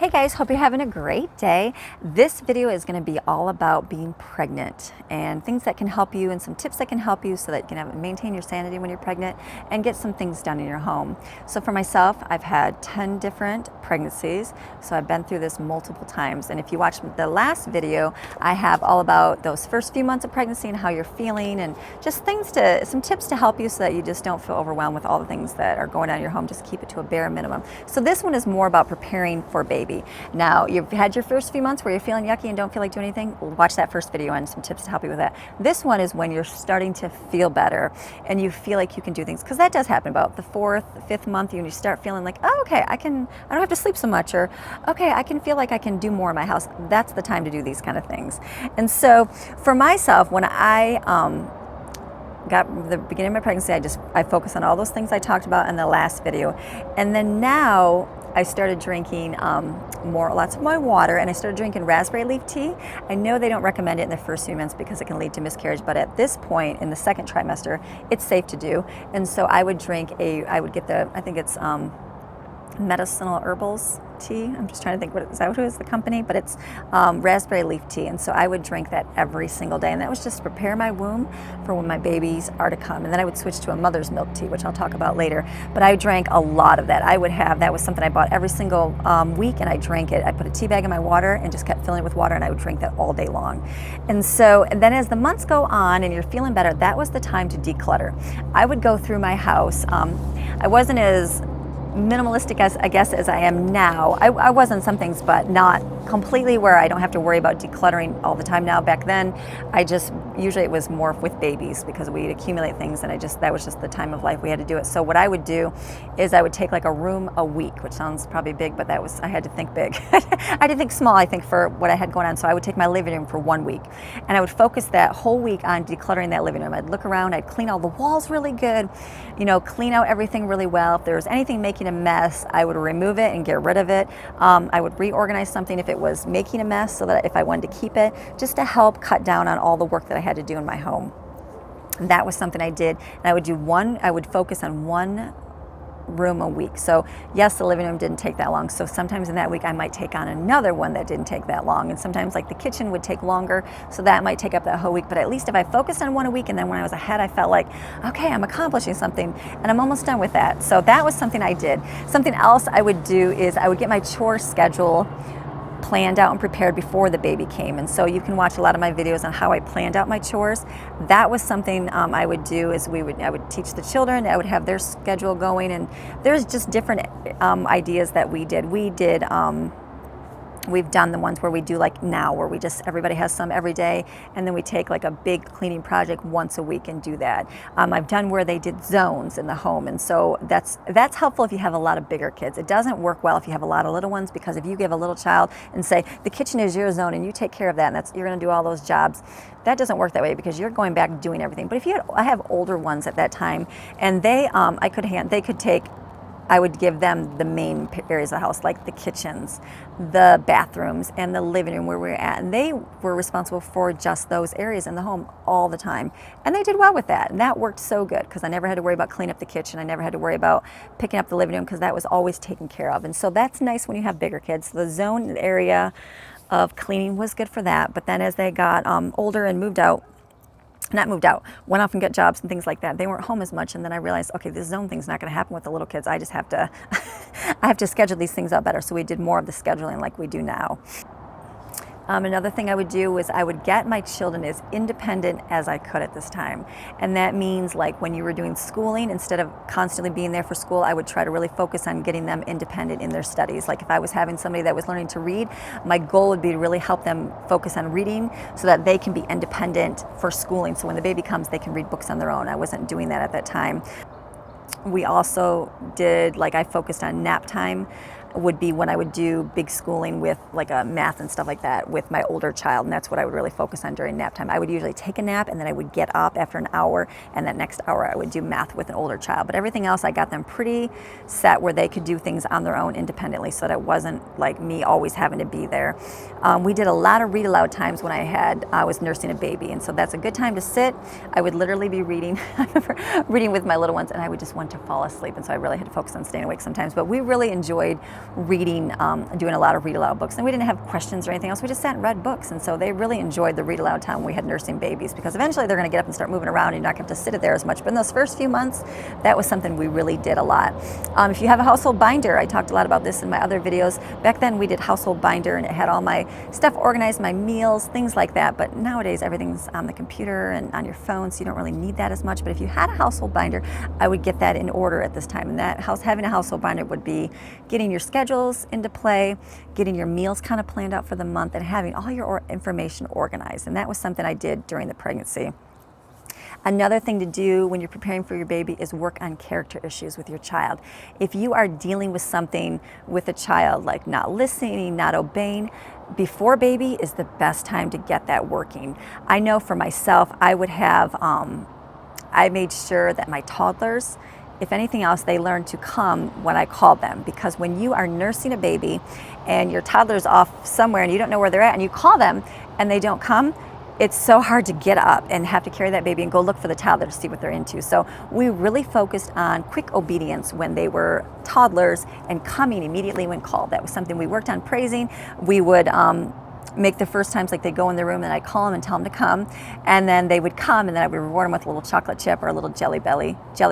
Hey guys, hope you're having a great day. This video is going to be all about being pregnant and things that can help you and some tips that can help you so that you can maintain your sanity when you're pregnant and get some things done in your home. So for myself, I've had 10 different pregnancies, so I've been through this multiple times. And if you watched the last video, I have all about those first few months of pregnancy and how you're feeling and just some tips to help you so that you just don't feel overwhelmed with all the things that are going on in your home. Just keep it to a bare minimum. So this one is more about preparing for baby. Now, you've had your first few months where you're feeling yucky and don't feel like doing anything. Watch that first video and some tips to help you with that. This one is when you're starting to feel better and you feel like you can do things, because that does happen about the 4th, 5th month. You start feeling like, oh, okay, I don't have to sleep so much, or okay, I can feel like I can do more in my house. That's the time to do these kind of things. And so for myself, when I got the beginning of my pregnancy, I focused on all those things I talked about in the last video. And then now I started drinking lots of my water, and I started drinking raspberry leaf tea. I know they don't recommend it in the first few months because it can lead to miscarriage, but at this point in the second trimester, it's safe to do. And so I would I think it's medicinal herbals tea. I'm just trying to think, who is the company? But it's raspberry leaf tea. And so I would drink that every single day. And that was just to prepare my womb for when my babies are to come. And then I would switch to a mother's milk tea, which I'll talk about later. But I drank a lot of that. That was something I bought every single week, and I drank it. I put a tea bag in my water and just kept filling it with water, and I would drink that all day long. And then as the months go on and you're feeling better, that was the time to declutter. I would go through my house. I wasn't as minimalistic as I am now. I was in some things, but not completely, where I don't have to worry about decluttering all the time now. Back then, usually it was more with babies because we'd accumulate things, and that was just the time of life we had to do it. So what I would do is I would take like a room a week, which sounds probably big, but I had to think big. I had to think small, I think, for what I had going on. So I would take my living room for 1 week, and I would focus that whole week on decluttering that living room. I'd look around, I'd clean all the walls really good, clean out everything really well. If there was anything making a mess, I would remove it and get rid of it. I would reorganize something if it was making a mess, so that if I wanted to keep it, just to help cut down on all the work that I had to do in my home. And that was something I did. And I would focus on one room a week. So yes, the living room didn't take that long. So sometimes in that week I might take on another one that didn't take that long. And sometimes like the kitchen would take longer, so that might take up that whole week. But at least if I focused on one a week, and then when I was ahead, I felt like, okay, I'm accomplishing something and I'm almost done with that. So that was something I did. Something else I would do is I would get my chore schedule planned out and prepared before the baby came. And so you can watch a lot of my videos on how I planned out my chores. That was something I would do. I would teach the children. I would have their schedule going, and there's just different ideas that we did. We've done the ones where we do like now, where everybody has some every day, and then we take like a big cleaning project once a week and do that. I've done where they did zones in the home, and so that's helpful if you have a lot of bigger kids. It doesn't work well if you have a lot of little ones, because if you give a little child and say the kitchen is your zone and you take care of that, and you're going to do all those jobs, that doesn't work that way, because you're going back doing everything. But I have older ones at that time, and I would give them the main areas of the house, like the kitchens, the bathrooms, and the living room where we were at. And they were responsible for just those areas in the home all the time. And they did well with that. And that worked so good, because I never had to worry about cleaning up the kitchen. I never had to worry about picking up the living room, because that was always taken care of. And so that's nice when you have bigger kids. The zone area of cleaning was good for that. But then as they got older and went off and got jobs and things like that, they weren't home as much. And then I realized, okay, this zone thing's not going to happen with the little kids. I just have to, I have to schedule these things out better. So we did more of the scheduling like we do now. Another thing I would do was I would get my children as independent as I could at this time. And that means, like, when you were doing schooling, instead of constantly being there for school, I would try to really focus on getting them independent in their studies. Like if I was having somebody that was learning to read, my goal would be to really help them focus on reading so that they can be independent for schooling. So when the baby comes, they can read books on their own. I wasn't doing that at that time. We also I focused on nap time. Would be when I would do big schooling with like a math and stuff like that with my older child, and that's what I would really focus on during nap time. I would usually take a nap, and then I would get up after an hour, and that next hour I would do math with an older child. But everything else, I got them pretty set where they could do things on their own independently, so that it wasn't like me always having to be there. We did a lot of read aloud times when I was nursing a baby, and so that's a good time to sit. I would literally be reading. I remember reading with my little ones, and I would just want to fall asleep, and so I really had to focus on staying awake sometimes. But we really enjoyed reading, doing a lot of read aloud books. And we didn't have questions or anything else. We just sat and read books. And so they really enjoyed the read aloud time when we had nursing babies, because eventually they're going to get up and start moving around and you're not going to have to sit there as much. But in those first few months, that was something we really did a lot. If you have a household binder, I talked a lot about this in my other videos. Back then we did household binder and it had all my stuff organized, my meals, things like that. But nowadays everything's on the computer and on your phone, so you don't really need that as much. But if you had a household binder, I would get that in order at this time. And that having a household binder would be getting your schedules into play, getting your meals kind of planned out for the month, and having all your information organized. And that was something I did during the pregnancy. Another thing to do when you're preparing for your baby is work on character issues with your child. If you are dealing with something with a child like not listening, not obeying, before baby is the best time to get that working. I know for myself, I would have, I made sure that my toddlers, if anything else, they learned to come when I called them, because when you are nursing a baby and your toddler's off somewhere and you don't know where they're at and you call them and they don't come, it's so hard to get up and have to carry that baby and go look for the toddler to see what they're into. So we really focused on quick obedience when they were toddlers and coming immediately when called. That was something we worked on praising. We would make the first times like they go in the room and I'd call them and tell them to come, and then they would come, and then I would reward them with a little chocolate chip or a little jelly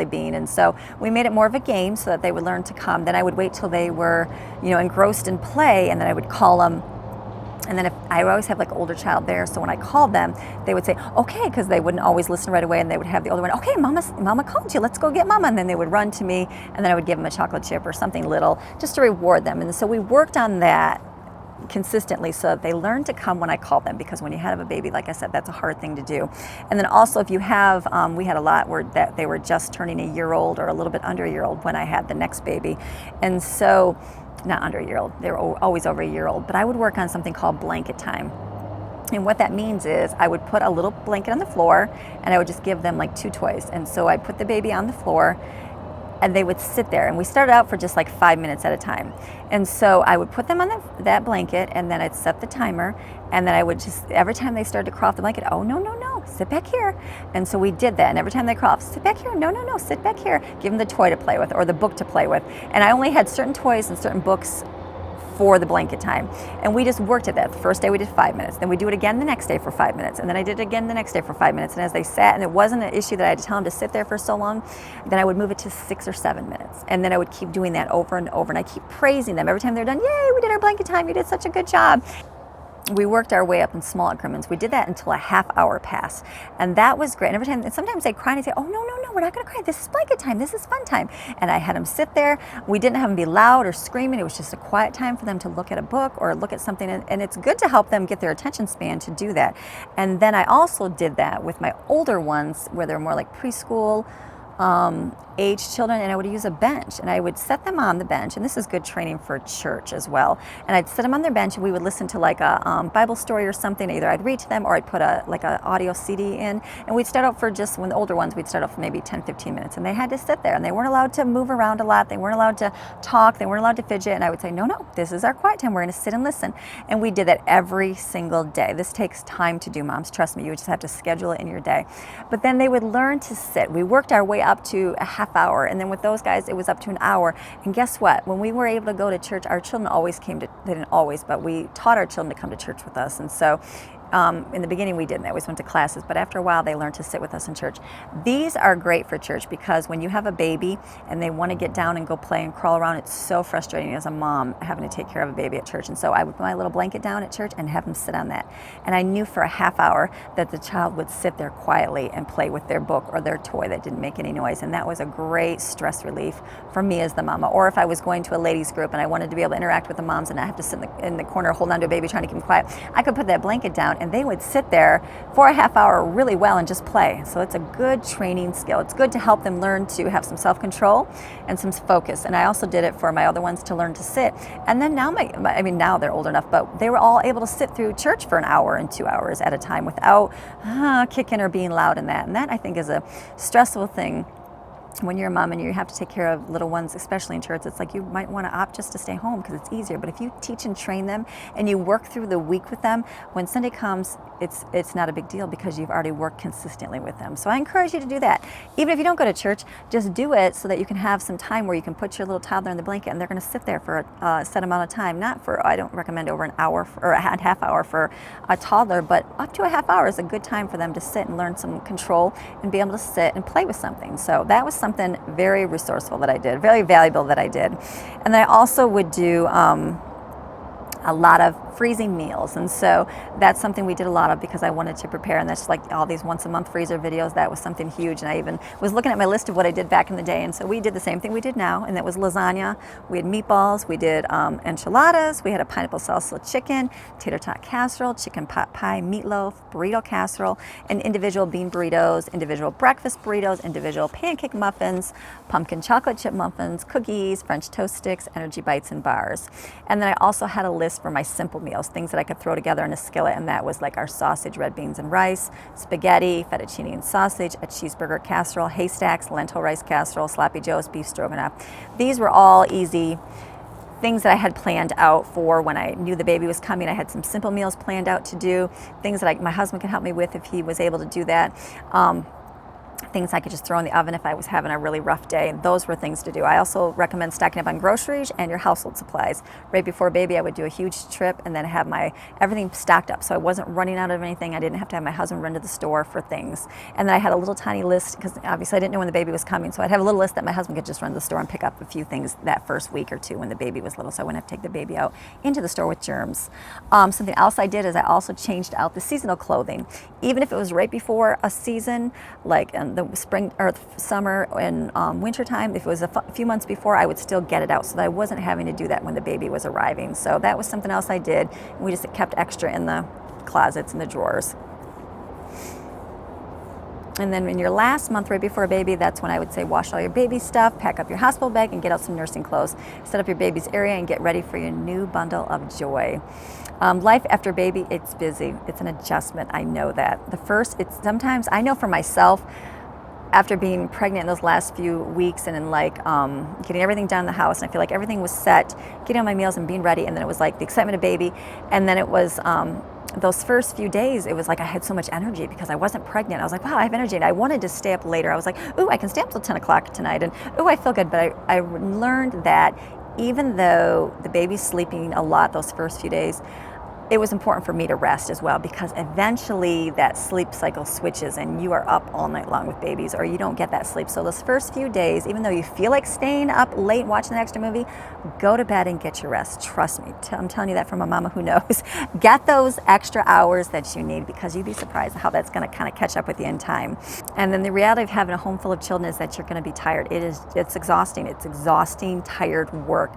bean. And so we made it more of a game so that they would learn to come. Then I would wait till they were, engrossed in play, and then I would call them. And then if I always have like older child there, so when I called them, they would say, okay, because they wouldn't always listen right away, and they would have the older one, okay, mama called you, let's go get mama. And then they would run to me, and then I would give them a chocolate chip or something little just to reward them. And so we worked on that consistently so that they learn to come when I call them, because when you have a baby, like I said, that's a hard thing to do. And then also if you have, we had a lot where that they were just turning a year old or a little bit under a year old when I had the next baby. And so, not under a year old, they were always over a year old, but I would work on something called blanket time. And what that means is I would put a little blanket on the floor and I would just give them like 2 toys. And so I'd put the baby on the floor and they would sit there, and we started out for just like 5 minutes at a time. And so I would put them on that blanket, and then I'd set the timer, and then I would just, every time they started to crawl off the blanket, oh, no, sit back here. And so we did that, and every time they crawl off, sit back here, no, sit back here. Give them the toy to play with or the book to play with. And I only had certain toys and certain books for the blanket time. And we just worked at that. The first day we did 5 minutes. Then we do it again the next day for 5 minutes. And then I did it again the next day for 5 minutes. And as they sat, and it wasn't an issue that I had to tell them to sit there for so long, then I would move it to 6 or 7 minutes. And then I would keep doing that over and over. And I keep praising them every time they're done. Yay, we did our blanket time. You did such a good job. We worked our way up in small increments. We did that until a half hour passed. And that was great. And every time, and sometimes they cry and say, oh, no, we're not going to cry. This is blanket time. This is fun time. And I had them sit there. We didn't have them be loud or screaming. It was just a quiet time for them to look at a book or look at something. And it's good to help them get their attention span to do that. And then I also did that with my older ones where they're more like preschool age children, and I would use a bench, and I would set them on the bench, and this is good training for church as well. And I'd sit them on their bench, and we would listen to like a Bible story or something. Either I'd read to them or I'd put a audio CD in, and we'd start out for just, when the older ones, we'd start out for maybe 10-15 minutes, and they had to sit there, and they weren't allowed to move around a lot. They weren't allowed to talk. They weren't allowed to fidget. And I would say, no, this is our quiet time. We're going to sit and listen. And we did that every single day. This takes time to do, moms. Trust me, you just have to schedule it in your day. But then they would learn to sit. We worked our way up to a half hour, and then with those guys it was up to an hour. And guess what, when we were able to go to church, our children always came to, they didn't always, but we taught our children to come to church with us. And so in the beginning we didn't, they always went to classes, but after a while they learned to sit with us in church. These are great for church because when you have a baby and they want to get down and go play and crawl around, it's so frustrating as a mom having to take care of a baby at church. And so I would put my little blanket down at church and have them sit on that. And I knew for a half hour that the child would sit there quietly and play with their book or their toy that didn't make any noise. And that was a great stress relief for me as the mama. Or if I was going to a ladies group and I wanted to be able to interact with the moms and not have to sit in the corner holding on to a baby trying to keep them quiet, I could put that blanket down and they would sit there for a half hour really well and just play. So it's a good training skill. It's good to help them learn to have some self-control and some focus. And I also did it for my other ones to learn to sit. And then now now they're old enough, but they were all able to sit through church for an hour and 2 hours at a time without kicking or being loud in that. And that I think is a stressful thing. When you're a mom and you have to take care of little ones, especially in church, it's like you might want to opt just to stay home because it's easier. But if you teach and train them and you work through the week with them, when Sunday comes, it's not a big deal because you've already worked consistently with them. So I encourage you to do that. Even if you don't go to church, just do it so that you can have some time where you can put your little toddler in the blanket and they're going to sit there for a set amount of time. Not for, I don't recommend over an hour or a half hour for a toddler, but up to a half hour is a good time for them to sit and learn some control and be able to sit and play with something. So that was something very resourceful that I did, very valuable that I did. And then I also would do a lot of freezing meals, and so that's something we did a lot of because I wanted to prepare, and that's like all these once a month freezer videos. That was something huge, and I even was looking at my list of what I did back in the day, and so we did the same thing we did now, and that was lasagna. We had meatballs, we did enchiladas, we had a pineapple salsa chicken, tater tot casserole, chicken pot pie, meatloaf, burrito casserole, and individual bean burritos, individual breakfast burritos, individual pancake muffins, pumpkin chocolate chip muffins, cookies, French toast sticks, energy bites, and bars. And then I also had a list for my simple meals, things that I could throw together in a skillet, and that was like our sausage, red beans and rice, spaghetti, fettuccine and sausage, a cheeseburger casserole, haystacks, lentil rice casserole, sloppy joes, beef stroganoff. These were all easy things that I had planned out for when I knew the baby was coming. I had some simple meals planned out to do, things that my husband could help me with if he was able to do that. Things I could just throw in the oven if I was having a really rough day. Those were things to do. I also recommend stocking up on groceries and your household supplies. Right before baby, I would do a huge trip and then have everything stocked up so I wasn't running out of anything. I didn't have to have my husband run to the store for things. And then I had a little tiny list because obviously I didn't know when the baby was coming, so I'd have a little list that my husband could just run to the store and pick up a few things that first week or two when the baby was little, so I wouldn't have to take the baby out into the store with germs. Something else I did is I also changed out the seasonal clothing. Even if it was right before a season, like in the spring or summer and winter time, if it was a few months before, I would still get it out so that I wasn't having to do that when the baby was arriving. So that was something else I did. We just kept extra in the closets and the drawers. And then in your last month right before a baby, that's when I would say wash all your baby stuff, pack up your hospital bag, and get out some nursing clothes. Set up your baby's area and get ready for your new bundle of joy. Life after baby, it's busy. It's an adjustment. I know that. Sometimes I know for myself, after being pregnant in those last few weeks and in getting everything done in the house, and I feel like everything was set, getting on my meals and being ready, and then it was like the excitement of baby, and then it was those first few days, it was like I had so much energy because I wasn't pregnant. I was like, wow, I have energy, and I wanted to stay up later. I was like, ooh, I can stay up till 10 o'clock tonight, and ooh, I feel good. But I learned that even though the baby's sleeping a lot those first few days, it was important for me to rest as well, because eventually that sleep cycle switches and you are up all night long with babies, or you don't get that sleep. So those first few days, even though you feel like staying up late watching the extra movie, go to bed and get your rest. Trust me, I'm telling you that from a mama who knows. Get those extra hours that you need, because you'd be surprised how that's going to kind of catch up with you in time. And then the reality of having a home full of children is that you're going to be tired. It's exhausting. It's exhausting, tired work.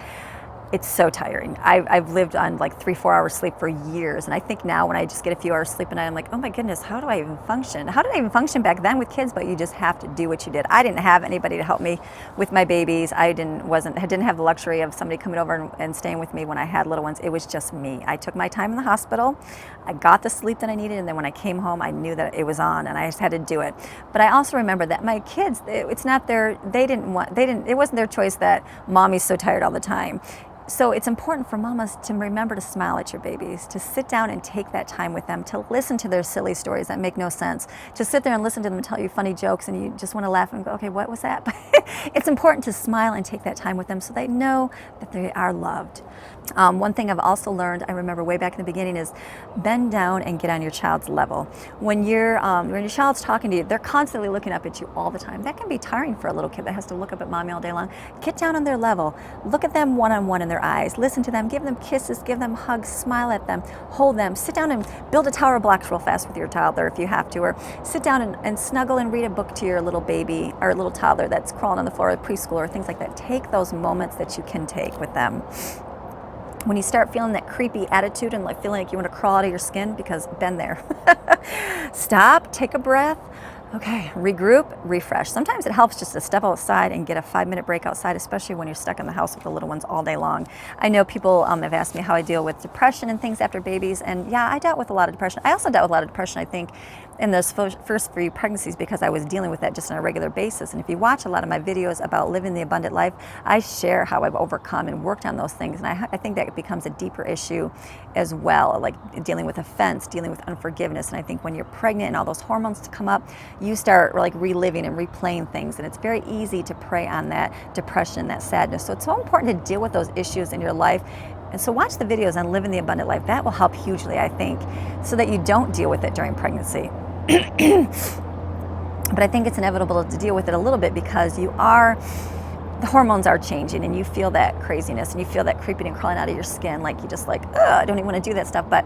It's so tiring. I've lived on like 3-4 hours sleep for years, and I think now when I just get a few hours sleep at night, I'm like, oh my goodness, how do I even function? How did I even function back then with kids? But you just have to do what you did. I didn't have anybody to help me with my babies. I didn't have the luxury of somebody coming over and staying with me when I had little ones. It was just me. I took my time in the hospital. I got the sleep that I needed, and then when I came home, I knew that it was on, and I just had to do it. But I also remember that my kids, it wasn't their choice that mommy's so tired all the time. So it's important for mamas to remember to smile at your babies, to sit down and take that time with them, to listen to their silly stories that make no sense, to sit there and listen to them tell you funny jokes and you just want to laugh and go, okay, what was that? It's important to smile and take that time with them so they know that they are loved. One thing I've also learned, I remember way back in the beginning, is bend down and get on your child's level. When your child's talking to you, they're constantly looking up at you all the time. That can be tiring for a little kid that has to look up at mommy all day long. Get down on their level. Look at them one-on-one in their eyes. Listen to them. Give them kisses. Give them hugs. Smile at them. Hold them. Sit down and build a tower of blocks real fast with your toddler if you have to. Or sit down and snuggle and read a book to your little baby or little toddler that's crawling on the floor, or preschool, or things like that. Take those moments that you can take with them. When you start feeling that creepy attitude and like feeling like you want to crawl out of your skin, because been there. Stop, take a breath. Okay, regroup, refresh. Sometimes it helps just to step outside and get a 5-minute break outside, especially when you're stuck in the house with the little ones all day long. I know people have asked me how I deal with depression and things after babies, and yeah, I dealt with a lot of depression. I also dealt with a lot of depression, I think, in those first few pregnancies because I was dealing with that just on a regular basis. And if you watch a lot of my videos about living the abundant life, I share how I've overcome and worked on those things. And I think that it becomes a deeper issue as well, like dealing with offense, dealing with unforgiveness. And I think when you're pregnant and all those hormones come up, you start like reliving and replaying things. And it's very easy to prey on that depression, that sadness. So it's so important to deal with those issues in your life. And so watch the videos on living the abundant life. That will help hugely, I think, so that you don't deal with it during pregnancy. But I think it's inevitable to deal with it a little bit because the hormones are changing and you feel that craziness and you feel that creeping and crawling out of your skin, like you just like, I don't even want to do that stuff. But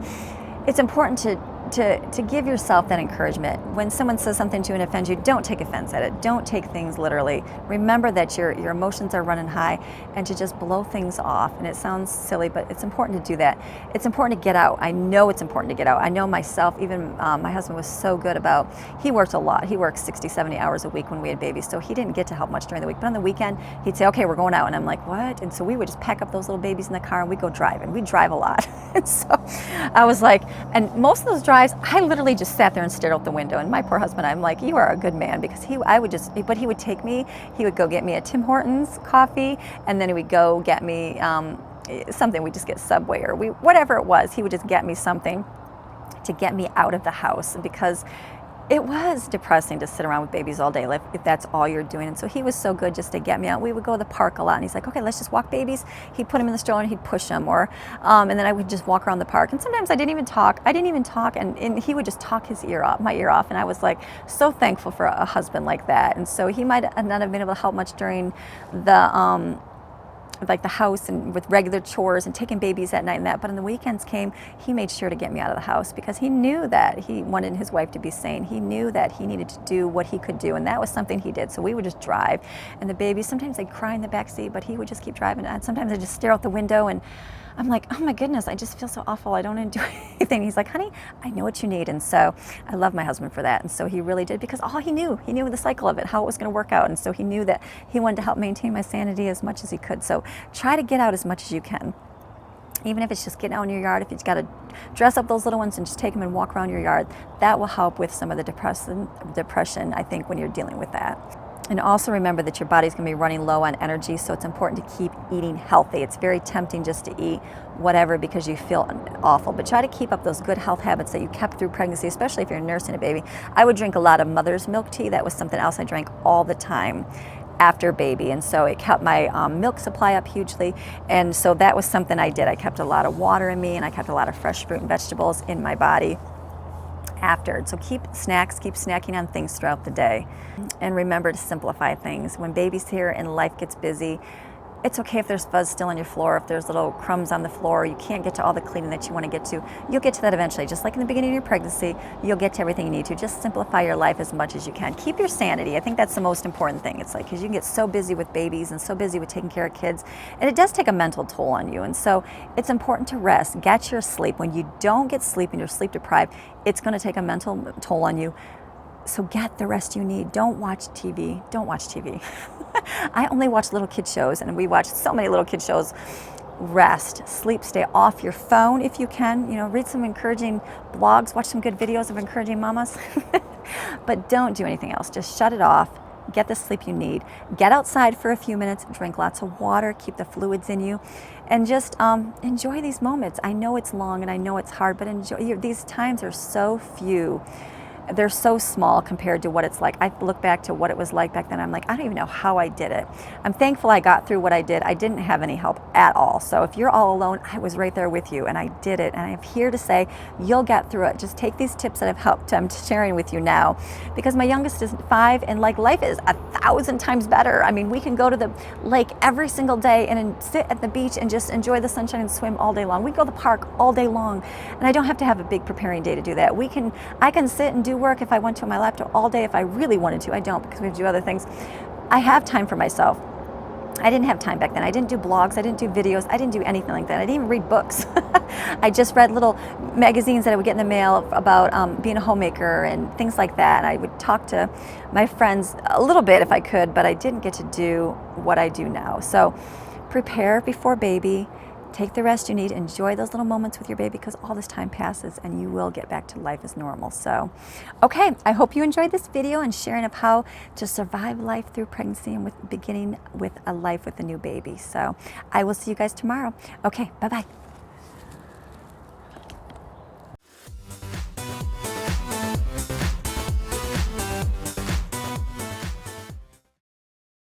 it's important to give yourself that encouragement. When someone says something to you and offends you, don't take offense at it. Don't take things literally. Remember that your emotions are running high and to just blow things off. And it sounds silly, but it's important to do that. It's important to get out. I know it's important to get out. I know myself, even my husband was so good about, he worked a lot. He worked 60, 70 hours a week when we had babies. So he didn't get to help much during the week. But on the weekend, he'd say, okay, we're going out. And I'm like, what? And so we would just pack up those little babies in the car and we'd go drive. And we'd drive a lot. And so I was like, and most of those drives, I literally just sat there and stared out the window. And my poor husband, I'm like, you are a good man, because he would take me, he would go get me a Tim Hortons coffee, and then he would go get me something. We'd just get Subway or whatever it was. He would just get me something to get me out of the house, because it was depressing to sit around with babies all day, if that's all you're doing. And so he was so good just to get me out. We would go to the park a lot, and he's like, okay, let's just walk babies. He'd put them in the stroller and he'd push them, and then I would just walk around the park. And sometimes I didn't even talk, and he would just talk my ear off. And I was like so thankful for a husband like that. And so he might not have been able to help much during the house and with regular chores and taking babies at night and that, but when the weekends came, he made sure to get me out of the house, because he knew that he wanted his wife to be sane. He knew that he needed to do what he could do, and that was something he did. So we would just drive, and the babies, sometimes they'd cry in the back seat, but he would just keep driving, and sometimes I'd just stare out the window, and I'm like, oh my goodness, I just feel so awful. I don't enjoy anything. He's like, honey, I know what you need. And so I love my husband for that. And so he really did, because he knew the cycle of it, how it was going to work out. And so he knew that he wanted to help maintain my sanity as much as he could. So try to get out as much as you can. Even if it's just getting out in your yard, if you've got to dress up those little ones and just take them and walk around your yard, that will help with some of the depression, I think, when you're dealing with that. And also remember that your body's going to be running low on energy, so it's important to keep eating healthy. It's very tempting just to eat whatever because you feel awful, but try to keep up those good health habits that you kept through pregnancy, especially if you're nursing a baby. I would drink a lot of mother's milk tea. That was something else I drank all the time after baby, and so it kept my milk supply up hugely. And so that was something I did. I kept a lot of water in me, and I kept a lot of fresh fruit and vegetables in my body after. So keep snacking on things throughout the day. And remember to simplify things. When baby's here and life gets busy, it's okay if there's fuzz still on your floor, if there's little crumbs on the floor, you can't get to all the cleaning that you want to get to. You'll get to that eventually. Just like in the beginning of your pregnancy, you'll get to everything you need to. Just simplify your life as much as you can. Keep your sanity. I think that's the most important thing. It's like, because you can get so busy with babies and so busy with taking care of kids, and it does take a mental toll on you. And so it's important to rest, get your sleep. When you don't get sleep and you're sleep deprived, it's going to take a mental toll on you. So get the rest you need. Don't watch TV. Don't watch TV. I only watch little kid shows, and we watch so many little kid shows. Rest, sleep, stay off your phone if you can. Read some encouraging blogs, watch some good videos of encouraging mamas. But don't do anything else. Just shut it off. Get the sleep you need. Get outside for a few minutes. Drink lots of water. Keep the fluids in you. And just enjoy these moments. I know it's long and I know it's hard, but enjoy. These times are so few. They're so small compared to what it's like. I look back to what it was like back then. I'm like, I don't even know how I did it. I'm thankful I got through what I did. I didn't have any help at all. So if you're all alone, I was right there with you, and I did it. And I'm here to say you'll get through it. Just take these tips that have helped. I'm sharing with you now, because my youngest is 5, and life is 1,000 times better. I mean, we can go to the lake every single day and sit at the beach and just enjoy the sunshine and swim all day long. We go to the park all day long, and I don't have to have a big preparing day to do that. I can sit and do work if I went to my laptop all day if I really wanted to. I don't, because we have to do other things. I have time for myself. I didn't have time back then. I didn't do blogs. I didn't do videos. I didn't do anything like that. I didn't even read books. I just read little magazines that I would get in the mail about being a homemaker and things like that. And I would talk to my friends a little bit if I could, but I didn't get to do what I do now. So prepare before baby. take the rest you need, enjoy those little moments with your baby, because all this time passes and you will get back to life as normal. So, okay, I hope you enjoyed this video and sharing of how to survive life through pregnancy and with beginning with a life with a new baby. So I will see you guys tomorrow. Okay, bye-bye.